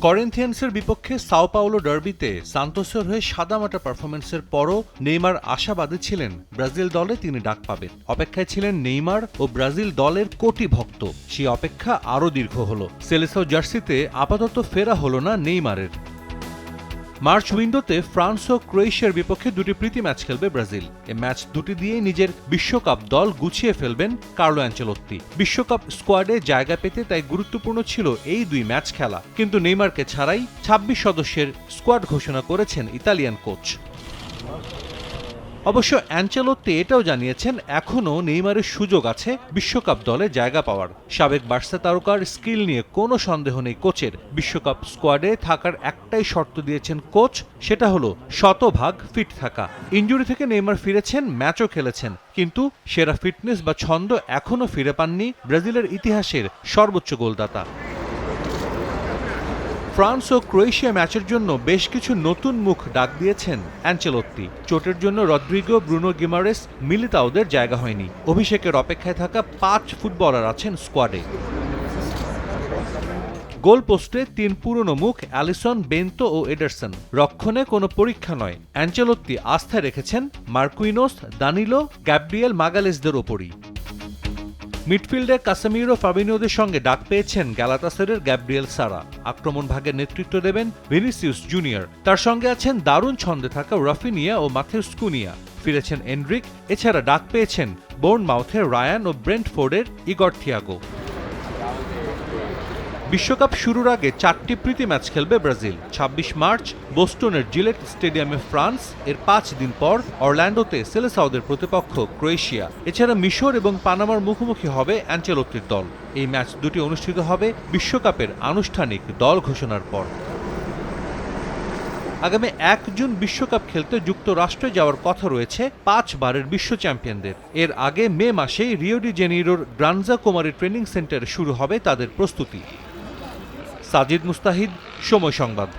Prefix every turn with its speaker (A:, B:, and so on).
A: করিন্থিয়ান্সের বিপক্ষে Sao Paulo ডার্বিতে সান্তোসের হয়ে সাদামাটা পারফরম্যান্সের পরও নেইমার আশাবাদী ছিলেন ব্রাজিল দলে তিনি ডাক পাবেন। অপেক্ষায় ছিলেন নেইমার ও ব্রাজিল দলের কোটি ভক্ত। সেই অপেক্ষা আরও দীর্ঘ হলো। সেলেসাও জার্সিতে আপাতত ফেরা হলো না নেইমারের। মার্চ উইন্ডোতে ফ্রান্স ও ক্রোয়েশিয়ার বিপক্ষে দুটি প্রীতি ম্যাচ খেলবে ব্রাজিল। এ ম্যাচ দুটি দিয়েই নিজের বিশ্বকাপ দল গুছিয়ে ফেলবেন কার্লো অ্যাঞ্চেলোত্তি। বিশ্বকাপ স্কোয়াডে জায়গা পেতে তাই গুরুত্বপূর্ণ ছিল এই দুই ম্যাচ খেলা। কিন্তু নেইমারকে ছাড়াই ২৬ সদস্যের স্কোয়াড ঘোষণা করেছেন ইতালিয়ান কোচ। অবশ্য অ্যাঞ্চেলোত্তি এটাও জানিয়েছেন এখনও নেইমারের সুযোগ আছে বিশ্বকাপ দলে জায়গা পাওয়ার। সাবেক বার্সা তারকার স্কিল নিয়ে কোনো সন্দেহ নেই কোচের। বিশ্বকাপ স্কোয়াডে থাকার একটাই শর্ত দিয়েছেন কোচ, সেটা হলো শতভাগ ফিট থাকা। ইনজুরি থেকে নেইমার ফিরেছেন, ম্যাচও খেলেছেন, কিন্তু সেরা ফিটনেস বা ছন্দ এখনও ফিরে পাননি ব্রাজিলের ইতিহাসের সর্বোচ্চ গোলদাতা। ফ্রান্স ও ক্রোয়েশিয়া ম্যাচের জন্য বেশ কিছু নতুন মুখ ডাক দিয়েছেন অ্যাঞ্চেলোত্তি। চোটের জন্য রদ্রিগো, ব্রুনো গিমারেস, মিলিতাওদের জায়গা হয়নি। অভিষেকের অপেক্ষায় থাকা ৫ ফুটবলার আছেন স্কোয়াডে। গোল পোস্টে ৩ পুরনো মুখ অ্যালিসন, বেন্তো ও এডারসন। রক্ষণে কোনো পরীক্ষা নয়, অ্যাঞ্চেলোত্তি আস্থা রেখেছেন মার্কুইনোস, দানিলো, গ্যাব্রিয়েল মাগালেসদের ওপরই। মিডফিল্ডে কাসেমিরো, ফাবিনিওদের সঙ্গে ডাক পেয়েছেন গ্যালাতাসারের গ্যাব্রিয়েল সারা। আক্রমণ ভাগের নেতৃত্ব দেবেন ভিনিসিয়াস জুনিয়র। তার সঙ্গে আছেন দারুণ ছন্দে থাকা রাফিনিয়া ও মাথেউস কুনিয়া। ফিরেছেন এনরিক। এছাড়া ডাক পেয়েছেন বোর্নমাউথের রায়ান ও ব্রেন্টফোর্ডের ইগর থিয়াগো। বিশ্বকাপ শুরুর আগে ৪টি প্রীতি ম্যাচ খেলবে ব্রাজিল। ২৬ মার্চ বোস্টনের জিলেট স্টেডিয়ামে ফ্রান্স, এর ৫ দিন পর অরল্যান্ডোতে সেলেসাওদের প্রতিপক্ষ ক্রোয়েশিয়া। এছাড়া মিশর এবং পানামার মুখোমুখি হবে অ্যাঞ্চেলোত্তির দল। এই ম্যাচ দুটি অনুষ্ঠিত হবে বিশ্বকাপের আনুষ্ঠানিক দল ঘোষণার পর। আগামী ১ জুন বিশ্বকাপ খেলতে যুক্তরাষ্ট্রে যাওয়ার কথা রয়েছে ৫ বারের বিশ্ব চ্যাম্পিয়নদের। এর আগে মে মাসেই রিও ডি জেনিরোর গ্রানজা কুমারী ট্রেনিং সেন্টারে শুরু হবে তাদের প্রস্তুতি। সাজিদ মুস্তাহিদ, সময় সংবাদ।